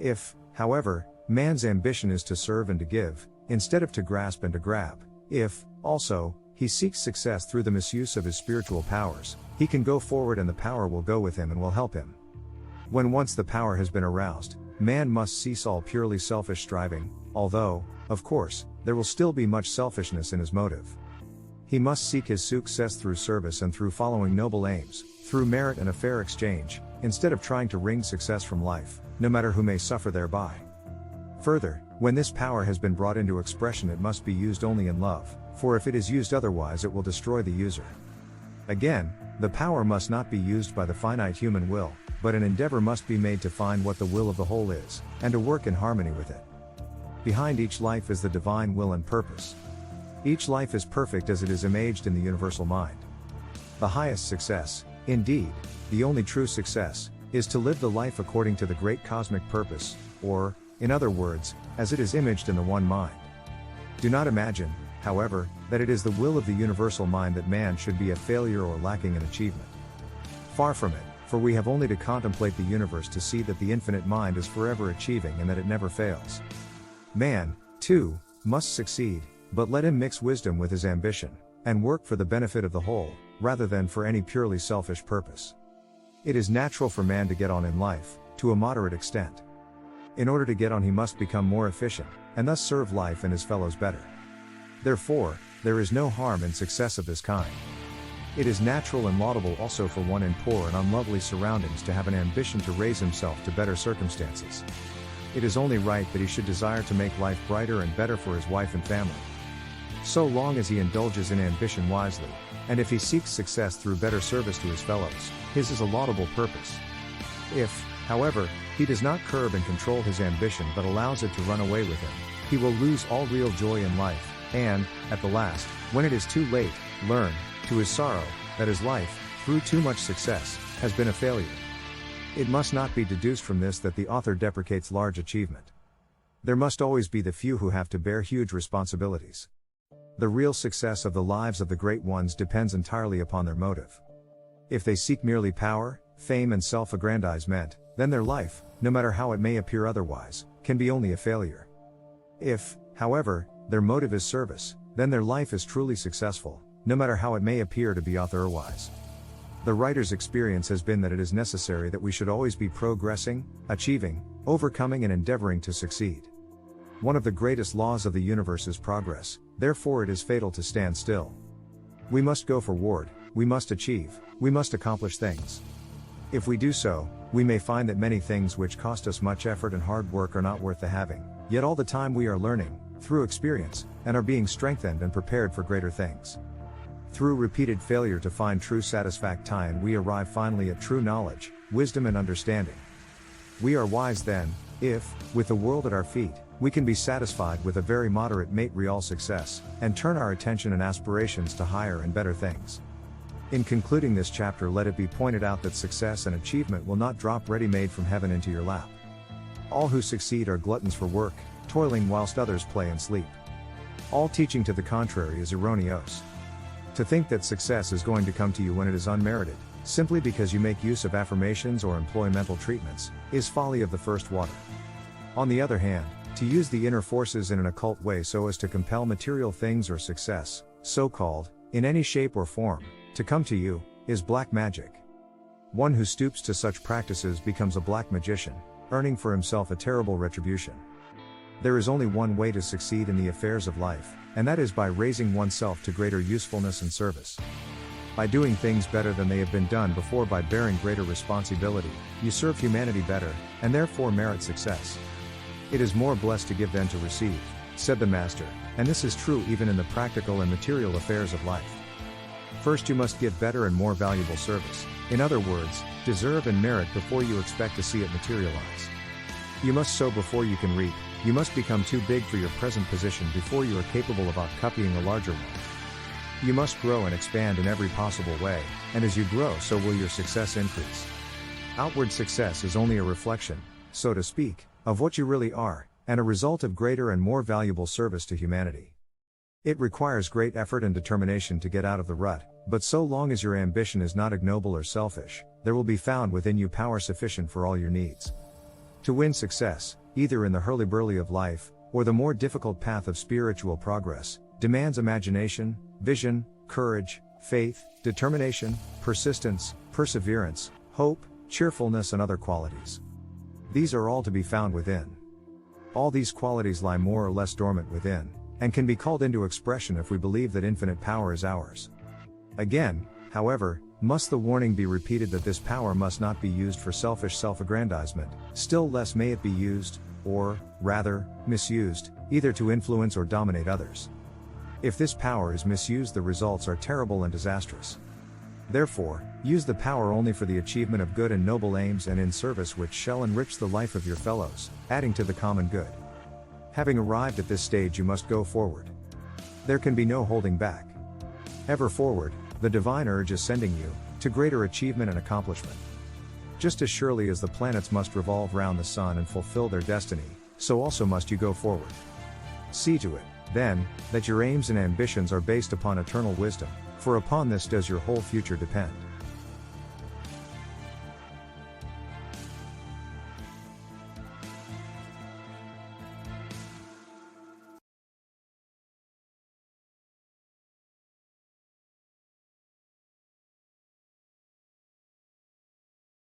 If, however, man's ambition is to serve and to give, instead of to grasp and to grab, if, also, he seeks success through the misuse of his spiritual powers, he can go forward and the power will go with him and will help him. When once the power has been aroused, man must cease all purely selfish striving, although, of course, there will still be much selfishness in his motive. He must seek his success through service and through following noble aims, through merit and a fair exchange, instead of trying to wring success from life, no matter who may suffer thereby. Further, when this power has been brought into expression, it must be used only in love, for if it is used otherwise it will destroy the user. Again, the power must not be used by the finite human will, but an endeavor must be made to find what the will of the whole is, and to work in harmony with it. Behind each life is the divine will and purpose. Each life is perfect as it is imaged in the universal mind. The highest success, indeed, the only true success, is to live the life according to the great cosmic purpose, or, in other words, as it is imaged in the one mind. Do not imagine, however, that it is the will of the universal mind that man should be a failure or lacking in achievement. Far from it, for we have only to contemplate the universe to see that the infinite mind is forever achieving and that it never fails. Man, too, must succeed, but let him mix wisdom with his ambition, and work for the benefit of the whole, rather than for any purely selfish purpose. It is natural for man to get on in life, to a moderate extent. In order to get on, he must become more efficient, and thus serve life and his fellows better. Therefore, there is no harm in success of this kind. It is natural and laudable also for one in poor and unlovely surroundings to have an ambition to raise himself to better circumstances. It is only right that he should desire to make life brighter and better for his wife and family. So long as he indulges in ambition wisely, and if he seeks success through better service to his fellows, his is a laudable purpose. If, however, he does not curb and control his ambition but allows it to run away with him, he will lose all real joy in life, and, at the last, when it is too late, learn, to his sorrow, that his life, through too much success, has been a failure. It must not be deduced from this that the author deprecates large achievement. There must always be the few who have to bear huge responsibilities. The real success of the lives of the great ones depends entirely upon their motive. If they seek merely power, fame and self-aggrandizement, then their life, no matter how it may appear otherwise, can be only a failure. If, however, their motive is service, then their life is truly successful, no matter how it may appear to be otherwise. The writer's experience has been that it is necessary that we should always be progressing, achieving, overcoming and endeavoring to succeed. One of the greatest laws of the universe is progress, therefore it is fatal to stand still. We must go forward, we must achieve, we must accomplish things. If we do so, we may find that many things which cost us much effort and hard work are not worth the having, yet all the time we are learning, through experience, and are being strengthened and prepared for greater things. Through repeated failure to find true satisfaction, we arrive finally at true knowledge, wisdom and understanding. We are wise then, if, with the world at our feet, we can be satisfied with a very moderate material success, and turn our attention and aspirations to higher and better things. In concluding this chapter, let it be pointed out that success and achievement will not drop ready-made from heaven into your lap. All who succeed are gluttons for work, toiling whilst others play and sleep. All teaching to the contrary is erroneous. To think that success is going to come to you when it is unmerited, simply because you make use of affirmations or employ mental treatments, is folly of the first water. On the other hand, to use the inner forces in an occult way so as to compel material things or success, so-called, in any shape or form, to come to you, is black magic. One who stoops to such practices becomes a black magician, earning for himself a terrible retribution. There is only one way to succeed in the affairs of life, and that is by raising oneself to greater usefulness and service. By doing things better than they have been done before, by bearing greater responsibility, you serve humanity better, and therefore merit success. It is more blessed to give than to receive, said the Master, and this is true even in the practical and material affairs of life. First you must give better and more valuable service, in other words, deserve and merit before you expect to see it materialize. You must sow before you can reap, you must become too big for your present position before you are capable of outcopying a larger one. You must grow and expand in every possible way, and as you grow so will your success increase. Outward success is only a reflection, so to speak, of what you really are, and a result of greater and more valuable service to humanity. It requires great effort and determination to get out of the rut, but so long as your ambition is not ignoble or selfish, there will be found within you power sufficient for all your needs. To win success, either in the hurly-burly of life, or the more difficult path of spiritual progress, demands imagination, vision, courage, faith, determination, persistence, perseverance, hope, cheerfulness and other qualities. These are all to be found within. All these qualities lie more or less dormant within, and can be called into expression if we believe that infinite power is ours. Again, however, must the warning be repeated that this power must not be used for selfish self-aggrandizement, still less may it be used, or, rather, misused, either to influence or dominate others. If this power is misused, the results are terrible and disastrous. Therefore, use the power only for the achievement of good and noble aims and in service which shall enrich the life of your fellows, adding to the common good. Having arrived at this stage, you must go forward. There can be no holding back. Ever forward, the divine urge is sending you to greater achievement and accomplishment. Just as surely as the planets must revolve round the sun and fulfill their destiny, so also must you go forward. See to it, then, that your aims and ambitions are based upon eternal wisdom, for upon this does your whole future depend.